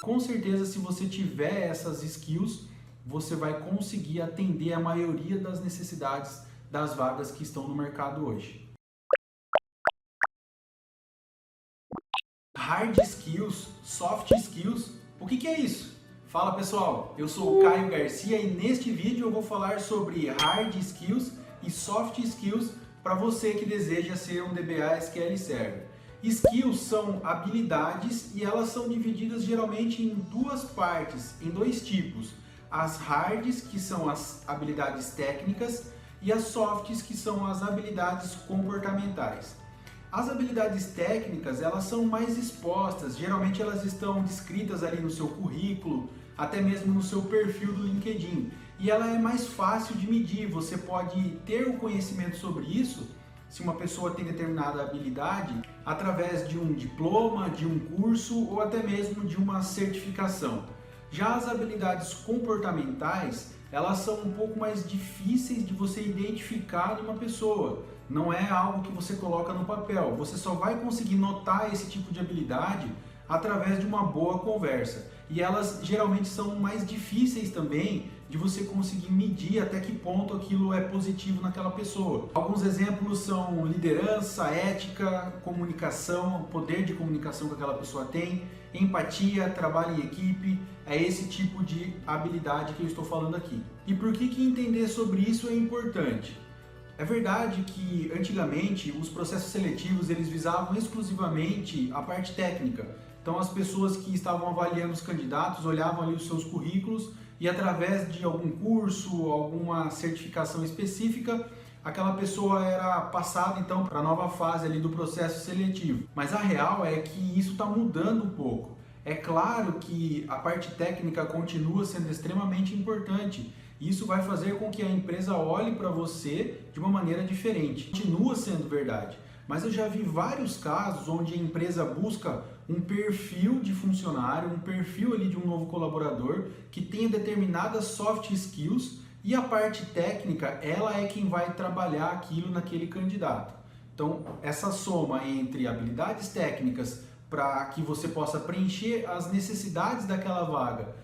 Com certeza, se você tiver essas skills, você vai conseguir atender a maioria das necessidades das vagas que estão no mercado hoje. Hard skills, soft skills, o que é isso? Fala pessoal, eu sou o Caio Garcia e neste vídeo eu vou falar sobre hard skills e soft skills para você que deseja ser um DBA SQL Server. Skills são habilidades e elas são divididas geralmente em duas partes, em dois tipos. As hards, que são as habilidades técnicas, e as softs, que são as habilidades comportamentais. As habilidades técnicas, elas são mais expostas, geralmente elas estão descritas ali no seu currículo, até mesmo no seu perfil do LinkedIn. E ela é mais fácil de medir, você pode ter o conhecimento sobre isso, se uma pessoa tem determinada habilidade, através de um diploma, de um curso ou até mesmo de uma certificação. Já as habilidades comportamentais, elas são um pouco mais difíceis de você identificar numa pessoa. Não é algo que você coloca no papel. Você só vai conseguir notar esse tipo de habilidade através de uma boa conversa. E elas geralmente são mais difíceis também de você conseguir medir até que ponto aquilo é positivo naquela pessoa. Alguns exemplos são liderança, ética, comunicação, poder de comunicação que aquela pessoa tem, empatia, trabalho em equipe. É esse tipo de habilidade que eu estou falando aqui. E por que entender sobre isso é importante? É verdade que antigamente os processos seletivos eles visavam exclusivamente a parte técnica. Então as pessoas que estavam avaliando os candidatos olhavam ali os seus currículos e através de algum curso, alguma certificação específica, aquela pessoa era passada então para a nova fase ali do processo seletivo. Mas a real é que isso está mudando um pouco. É claro que a parte técnica continua sendo extremamente importante. Isso vai fazer com que a empresa olhe para você de uma maneira diferente. Continua sendo verdade. Mas eu já vi vários casos onde a empresa busca um perfil de funcionário, um perfil ali de um novo colaborador que tenha determinadas soft skills e a parte técnica, ela é quem vai trabalhar aquilo naquele candidato. Então, essa soma entre habilidades técnicas para que você possa preencher as necessidades daquela vaga,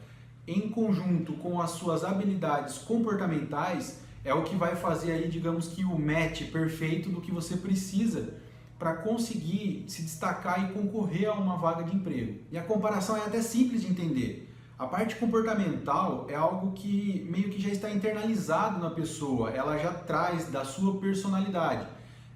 em conjunto com as suas habilidades comportamentais, é o que vai fazer aí, digamos que o match perfeito do que você precisa para conseguir se destacar e concorrer a uma vaga de emprego. E a comparação é até simples de entender. A parte comportamental é algo que meio que já está internalizado na pessoa, ela já traz da sua personalidade.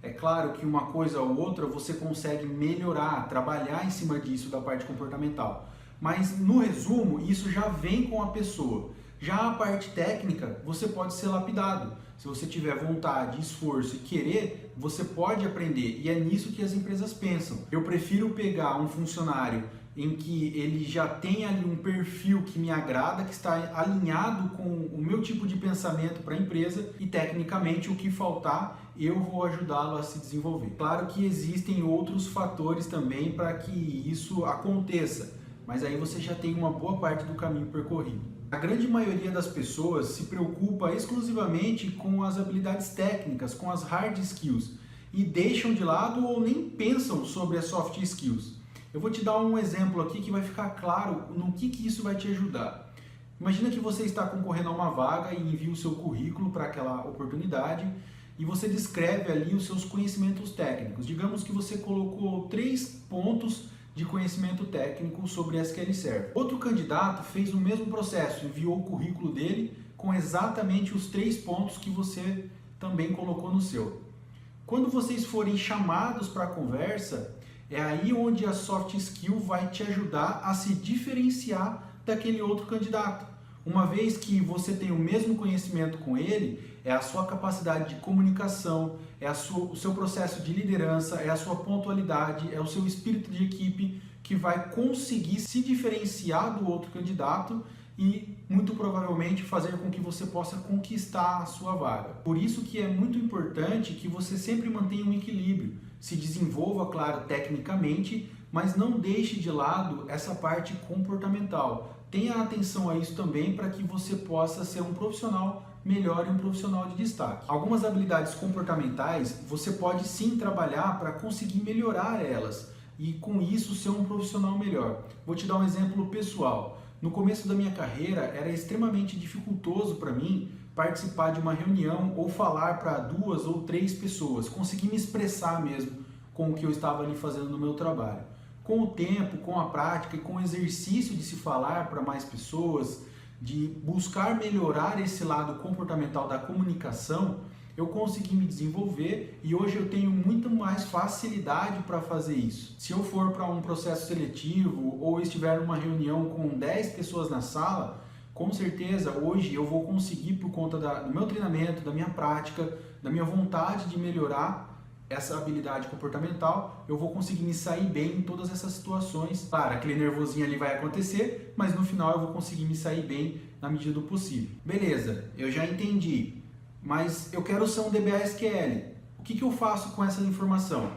É claro que uma coisa ou outra você consegue melhorar, trabalhar em cima disso da parte comportamental. Mas no resumo, isso já vem com a pessoa. Já a parte técnica, você pode ser lapidado. Se você tiver vontade, esforço e querer, você pode aprender. E é nisso que as empresas pensam. Eu prefiro pegar um funcionário em que ele já tem ali um perfil que me agrada, que está alinhado com o meu tipo de pensamento para a empresa e tecnicamente o que faltar eu vou ajudá-lo a se desenvolver. Claro que existem outros fatores também para que isso aconteça, mas aí você já tem uma boa parte do caminho percorrido. A grande maioria das pessoas se preocupa exclusivamente com as habilidades técnicas, com as hard skills, e deixam de lado ou nem pensam sobre as soft skills. Eu vou te dar um exemplo aqui que vai ficar claro no que isso vai te ajudar. Imagina que você está concorrendo a uma vaga e envia o seu currículo para aquela oportunidade e você descreve ali os seus conhecimentos técnicos. Digamos que você colocou 3 pontos de conhecimento técnico sobre SQL Server. Outro candidato fez o mesmo processo, enviou o currículo dele com exatamente os 3 pontos que você também colocou no seu. Quando vocês forem chamados para a conversa, é aí onde a soft skill vai te ajudar a se diferenciar daquele outro candidato. Uma vez que você tem o mesmo conhecimento com ele, é a sua capacidade de comunicação, é o seu processo de liderança, é a sua pontualidade, é o seu espírito de equipe que vai conseguir se diferenciar do outro candidato e muito provavelmente fazer com que você possa conquistar a sua vaga. Por isso que é muito importante que você sempre mantenha um equilíbrio, se desenvolva, claro, tecnicamente, mas não deixe de lado essa parte comportamental. Tenha atenção a isso também para que você possa ser um profissional melhor e um profissional de destaque. Algumas habilidades comportamentais você pode sim trabalhar para conseguir melhorar elas. e com isso ser um profissional melhor. Vou te dar um exemplo pessoal. No começo da minha carreira era extremamente dificultoso para mim participar de uma reunião ou falar para 2 ou 3 pessoas, conseguir me expressar mesmo com o que eu estava ali fazendo no meu trabalho. Com o tempo, com a prática e com o exercício de se falar para mais pessoas, de buscar melhorar esse lado comportamental da comunicação, eu consegui me desenvolver e hoje eu tenho muito mais facilidade para fazer isso. Se eu for para um processo seletivo ou estiver numa reunião com 10 pessoas na sala, com certeza hoje eu vou conseguir, por conta do meu treinamento, da minha prática, da minha vontade de melhorar essa habilidade comportamental, eu vou conseguir me sair bem em todas essas situações. Claro, aquele nervosinho ali vai acontecer, mas no final eu vou conseguir me sair bem na medida do possível. Beleza, eu já entendi, mas eu quero ser um DBA SQL. O que eu faço com essa informação?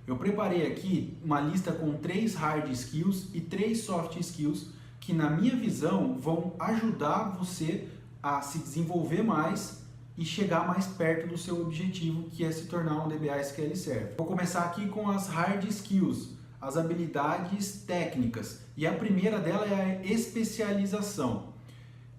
Eu preparei aqui uma lista com 3 hard skills e 3 soft skills que, na minha visão, vão ajudar você a se desenvolver mais e chegar mais perto do seu objetivo, que é se tornar um DBA SQL Server. Vou começar aqui com as hard skills, as habilidades técnicas. E a primeira dela é a especialização.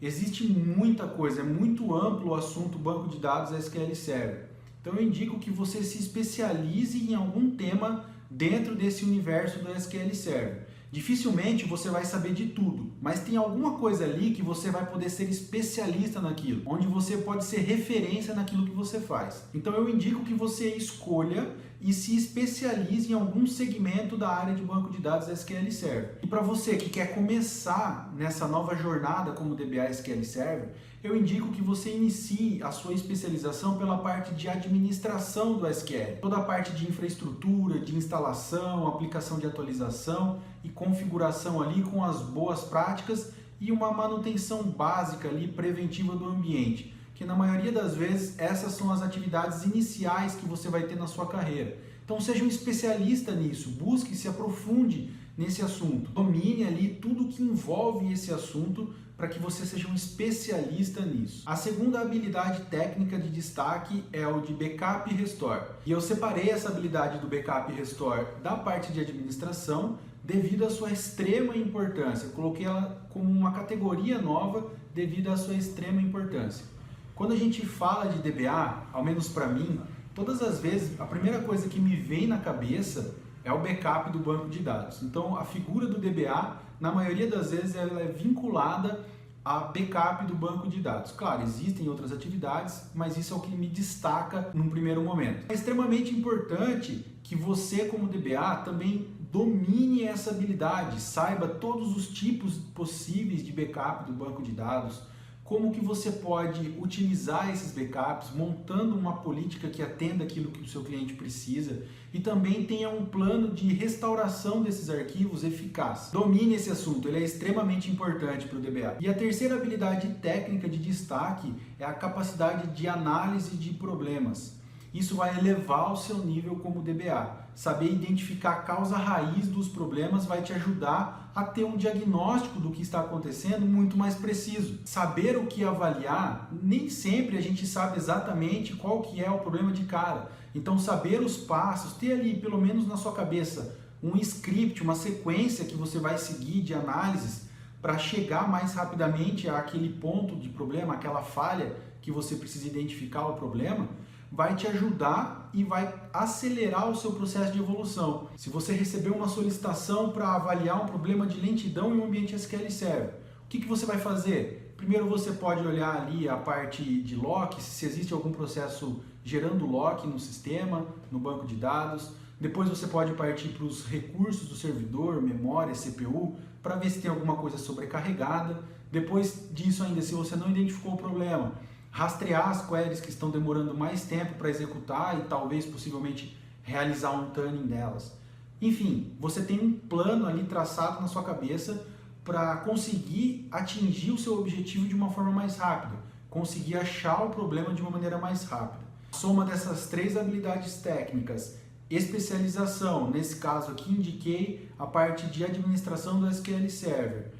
Existe muita coisa, é muito amplo o assunto banco de dados SQL Server. Então eu indico que você se especialize em algum tema dentro desse universo do SQL Server. Dificilmente você vai saber de tudo, mas tem alguma coisa ali que você vai poder ser especialista naquilo, onde você pode ser referência naquilo que você faz. Então eu indico que você escolha e se especialize em algum segmento da área de banco de dados SQL Server. E para você que quer começar nessa nova jornada como DBA SQL Server, eu indico que você inicie a sua especialização pela parte de administração do SQL. Toda a parte de infraestrutura, de instalação, aplicação de atualização e configuração ali com as boas práticas e uma manutenção básica ali preventiva do ambiente, que na maioria das vezes essas são as atividades iniciais que você vai ter na sua carreira. Então seja um especialista nisso, busque e se aprofunde nesse assunto, domine ali tudo que envolve esse assunto para que você seja um especialista nisso. A segunda habilidade técnica de destaque é o de Backup e Restore. E eu separei essa habilidade do Backup e Restore da parte de administração devido à sua extrema importância. Eu coloquei ela como uma categoria nova devido à sua extrema importância. Quando a gente fala de DBA, ao menos para mim, todas as vezes a primeira coisa que me vem na cabeça é o backup do banco de dados. Então a figura do DBA, na maioria das vezes, ela é vinculada a backup do banco de dados. Claro, existem outras atividades, mas isso é o que me destaca num primeiro momento. É extremamente importante que você, como DBA, também domine essa habilidade, saiba todos os tipos possíveis de backup do banco de dados, como que você pode utilizar esses backups, montando uma política que atenda aquilo que o seu cliente precisa e também tenha um plano de restauração desses arquivos eficaz. Domine esse assunto, ele é extremamente importante para o DBA. E a terceira habilidade técnica de destaque é a capacidade de análise de problemas. Isso vai elevar o seu nível como DBA. Saber identificar a causa raiz dos problemas vai te ajudar a ter um diagnóstico do que está acontecendo muito mais preciso. Saber o que avaliar, nem sempre a gente sabe exatamente qual que é o problema de cara. Então saber os passos, ter ali pelo menos na sua cabeça um script, uma sequência que você vai seguir de análises para chegar mais rapidamente àquele ponto de problema, aquela falha que você precisa identificar o problema, vai te ajudar e vai acelerar o seu processo de evolução. Se você receber uma solicitação para avaliar um problema de lentidão em um ambiente SQL Server, o que você vai fazer? Primeiro você pode olhar ali a parte de lock, se existe algum processo gerando lock no sistema, no banco de dados. Depois você pode partir para os recursos do servidor, memória, CPU, para ver se tem alguma coisa sobrecarregada. Depois disso ainda, se você não identificou o problema, rastrear as queries que estão demorando mais tempo para executar e talvez possivelmente realizar um tuning delas. Enfim, você tem um plano ali traçado na sua cabeça para conseguir atingir o seu objetivo de uma forma mais rápida, conseguir achar o problema de uma maneira mais rápida. A soma dessas 3 habilidades técnicas, especialização, nesse caso aqui indiquei a parte de administração do SQL Server,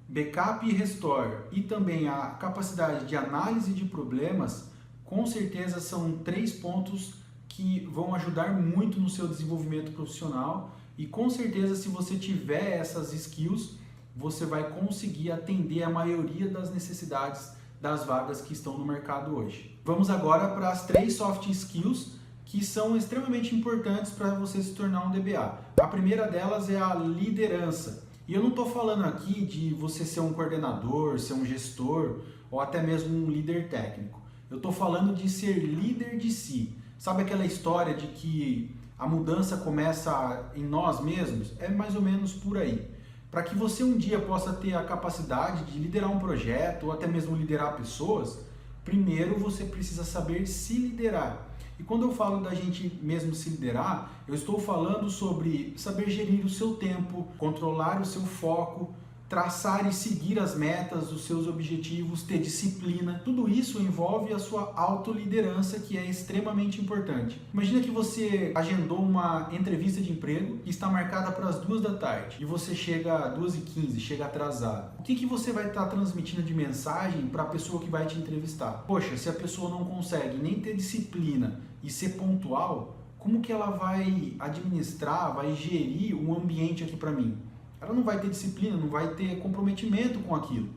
backup e restore e também a capacidade de análise de problemas, com certeza são 3 pontos que vão ajudar muito no seu desenvolvimento profissional E com certeza, se você tiver essas skills, você vai conseguir atender a maioria das necessidades das vagas que estão no mercado hoje. Vamos agora para as 3 soft skills que são extremamente importantes para você se tornar um DBA. A primeira delas é a liderança. E eu não estou falando aqui de você ser um coordenador, ser um gestor ou até mesmo um líder técnico. Eu estou falando de ser líder de si. Sabe aquela história de que a mudança começa em nós mesmos? É mais ou menos por aí. Para que você um dia possa ter a capacidade de liderar um projeto ou até mesmo liderar pessoas, primeiro você precisa saber se liderar. E quando eu falo da gente mesmo se liderar, eu estou falando sobre saber gerir o seu tempo, controlar o seu foco, traçar e seguir as metas, os seus objetivos, ter disciplina. Tudo isso envolve a sua autoliderança, que é extremamente importante. Imagina que você agendou uma entrevista de emprego que está marcada para as 2 da tarde e você chega às 2h15, chega atrasado. O que você vai estar transmitindo de mensagem para a pessoa que vai te entrevistar? Poxa, se a pessoa não consegue nem ter disciplina e ser pontual, como que ela vai administrar, vai gerir um ambiente aqui para mim? Ela não vai ter disciplina, não vai ter comprometimento com aquilo.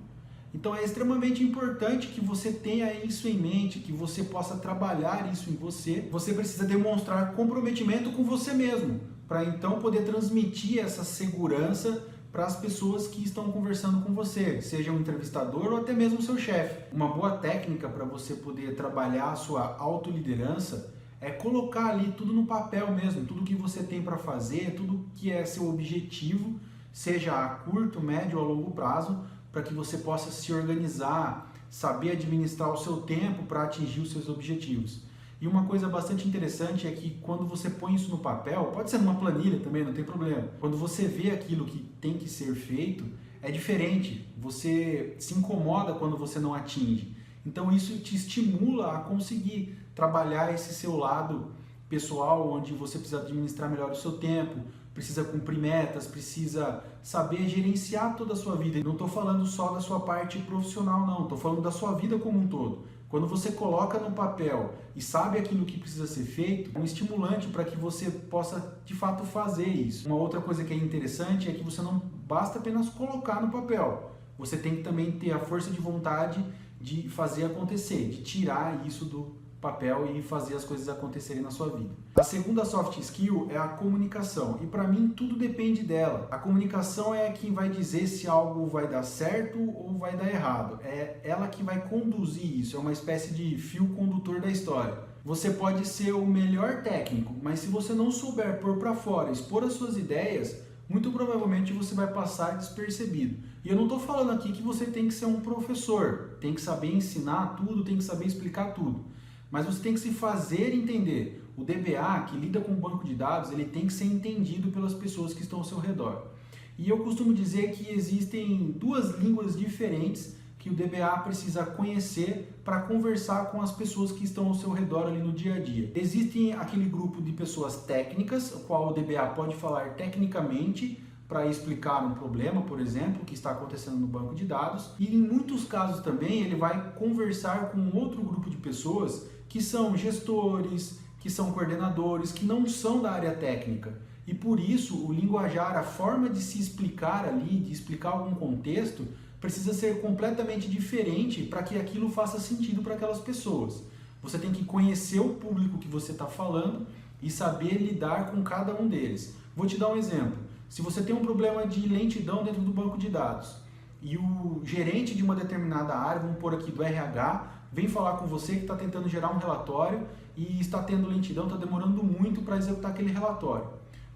Então é extremamente importante que você tenha isso em mente, que você possa trabalhar isso em você. Você precisa demonstrar comprometimento com você mesmo, para então poder transmitir essa segurança para as pessoas que estão conversando com você, seja um entrevistador ou até mesmo o seu chefe. Uma boa técnica para você poder trabalhar a sua autoliderança é colocar ali tudo no papel mesmo, tudo que você tem para fazer, tudo que é seu objetivo, seja a curto, médio ou a longo prazo, para que você possa se organizar, saber administrar o seu tempo para atingir os seus objetivos. E uma coisa bastante interessante é que quando você põe isso no papel, pode ser numa planilha também, não tem problema. Quando você vê aquilo que tem que ser feito, é diferente. Você se incomoda quando você não atinge. Então isso te estimula a conseguir trabalhar esse seu lado pessoal, onde você precisa administrar melhor o seu tempo, precisa cumprir metas, precisa saber gerenciar toda a sua vida. E não estou falando só da sua parte profissional, não. Estou falando da sua vida como um todo. Quando você coloca no papel e sabe aquilo que precisa ser feito, é um estimulante para que você possa, de fato, fazer isso. Uma outra coisa que é interessante é que você não basta apenas colocar no papel. Você tem que também ter a força de vontade de fazer acontecer, de tirar isso do papel e fazer as coisas acontecerem na sua vida. A segunda soft skill é a comunicação, e para mim tudo depende dela. A comunicação é quem vai dizer se algo vai dar certo ou vai dar errado. É ela que vai conduzir isso, é uma espécie de fio condutor da história. Você pode ser o melhor técnico, mas se você não souber pôr para fora, expor as suas ideias, muito provavelmente você vai passar despercebido. E eu não estou falando aqui que você tem que ser um professor, tem que saber ensinar tudo, tem que saber explicar tudo. Mas você tem que se fazer entender. O DBA, que lida com o banco de dados, ele tem que ser entendido pelas pessoas que estão ao seu redor. E eu costumo dizer que existem 2 línguas diferentes que o DBA precisa conhecer para conversar com as pessoas que estão ao seu redor ali no dia a dia. Existem aquele grupo de pessoas técnicas, o qual o DBA pode falar tecnicamente para explicar um problema, por exemplo, que está acontecendo no banco de dados. E em muitos casos também ele vai conversar com outro grupo de pessoas que são gestores, que são coordenadores, que não são da área técnica. E por isso o linguajar, a forma de se explicar ali, de explicar algum contexto, precisa ser completamente diferente para que aquilo faça sentido para aquelas pessoas. Você tem que conhecer o público que você está falando e saber lidar com cada um deles. Vou te dar um exemplo. Se você tem um problema de lentidão dentro do banco de dados e o gerente de uma determinada área, vamos pôr aqui do RH, vem falar com você que está tentando gerar um relatório e está tendo lentidão, está demorando muito para executar aquele relatório.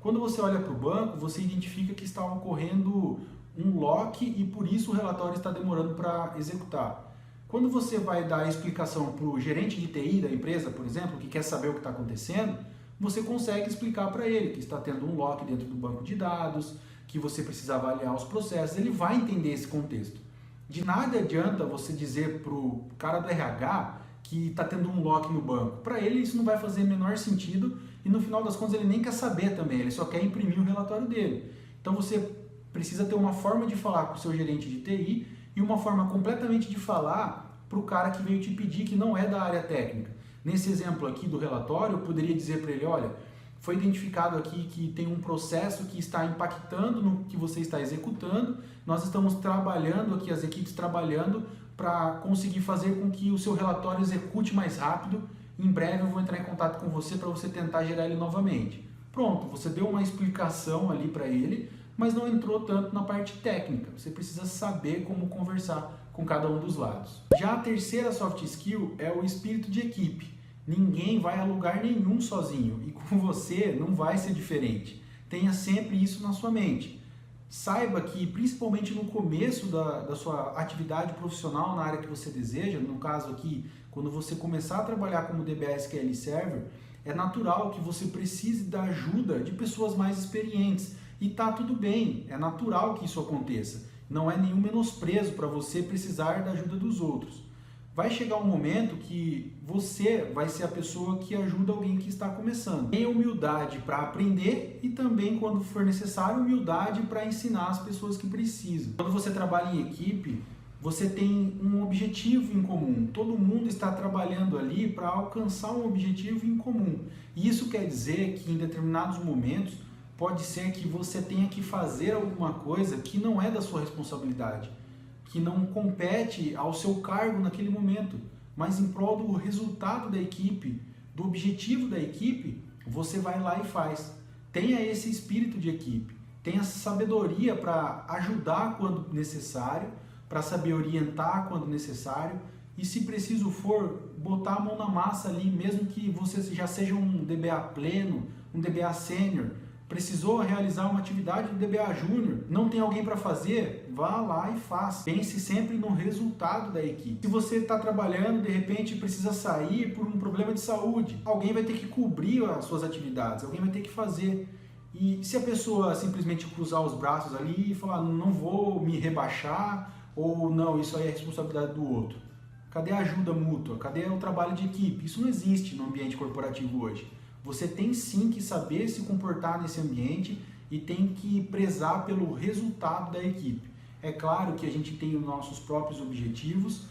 Quando você olha para o banco, você identifica que está ocorrendo um lock e por isso o relatório está demorando para executar. Quando você vai dar a explicação para o gerente de TI da empresa, por exemplo, que quer saber o que está acontecendo, você consegue explicar para ele que está tendo um lock dentro do banco de dados, que você precisa avaliar os processos, ele vai entender esse contexto. De nada adianta você dizer para o cara do RH que está tendo um lock no banco. Para ele isso não vai fazer o menor sentido e no final das contas ele nem quer saber também, ele só quer imprimir o relatório dele. Então você precisa ter uma forma de falar com o seu gerente de TI e uma forma completamente de falar para o cara que veio te pedir que não é da área técnica. Nesse exemplo aqui do relatório, eu poderia dizer para ele, olha, Foi identificado aqui que tem um processo que está impactando no que você está executando. Nós estamos trabalhando aqui, as equipes trabalhando para conseguir fazer com que o seu relatório execute mais rápido. Em breve eu vou entrar em contato com você para você tentar gerar ele novamente. Pronto, você deu uma explicação ali para ele, mas não entrou tanto na parte técnica. Você precisa saber como conversar com cada um dos lados. Já a terceira soft skill é o espírito de equipe. Ninguém vai a lugar nenhum sozinho e com você não vai ser diferente. Tenha sempre isso na sua mente. Saiba que, principalmente no começo da sua atividade profissional na área que você deseja, no caso aqui, quando você começar a trabalhar como DBA SQL Server, é natural que você precise da ajuda de pessoas mais experientes. E tá tudo bem, é natural que isso aconteça. Não é nenhum menosprezo para você precisar da ajuda dos outros. Vai chegar um momento que você vai ser a pessoa que ajuda alguém que está começando. Tenha humildade para aprender e também, quando for necessário, humildade para ensinar as pessoas que precisam. Quando você trabalha em equipe, você tem um objetivo em comum. Todo mundo está trabalhando ali para alcançar um objetivo em comum. E isso quer dizer que em determinados momentos pode ser que você tenha que fazer alguma coisa que não é da sua responsabilidade, que não compete ao seu cargo naquele momento, mas em prol do resultado da equipe, do objetivo da equipe, você vai lá e faz. Tenha esse espírito de equipe, tenha sabedoria para ajudar quando necessário, para saber orientar quando necessário e, se preciso for, botar a mão na massa ali, mesmo que você já seja um DBA pleno, um DBA sênior. Precisou realizar uma atividade do DBA Júnior, não tem alguém para fazer? Vá lá e faça. Pense sempre no resultado da equipe. Se você está trabalhando, de repente precisa sair por um problema de saúde, alguém vai ter que cobrir as suas atividades, alguém vai ter que fazer. E se a pessoa simplesmente cruzar os braços ali e falar, não vou me rebaixar, ou não, isso aí é responsabilidade do outro. Cadê a ajuda mútua? Cadê o trabalho de equipe? Isso não existe no ambiente corporativo hoje. Você tem sim que saber se comportar nesse ambiente e tem que prezar pelo resultado da equipe. É claro que a gente tem os nossos próprios objetivos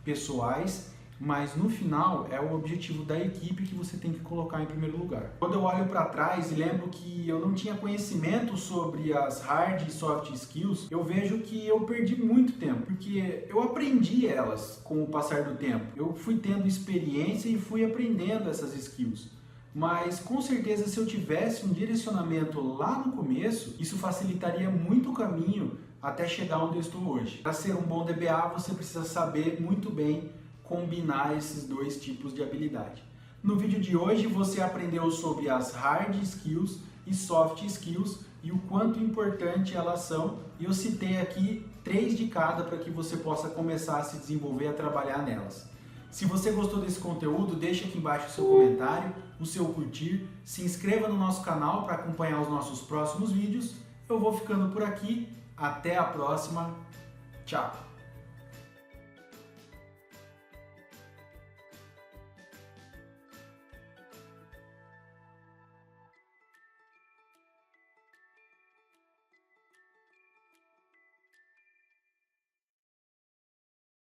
pessoais, mas no final é o objetivo da equipe que você tem que colocar em primeiro lugar. Quando eu olho para trás e lembro que eu não tinha conhecimento sobre as hard e soft skills, eu vejo que eu perdi muito tempo, porque eu aprendi elas com o passar do tempo. Eu fui tendo experiência e fui aprendendo essas skills. Mas com certeza, se eu tivesse um direcionamento lá no começo, isso facilitaria muito o caminho até chegar onde eu estou hoje. Para ser um bom DBA, você precisa saber muito bem combinar esses dois tipos de habilidade. No vídeo de hoje você aprendeu sobre as hard skills e soft skills e o quanto importante elas são. E eu citei aqui 3 de cada para que você possa começar a se desenvolver, a trabalhar nelas. Se você gostou desse conteúdo, deixa aqui embaixo o seu comentário, o seu curtir, se inscreva no nosso canal para acompanhar os nossos próximos vídeos. Eu vou ficando por aqui, até a próxima, tchau!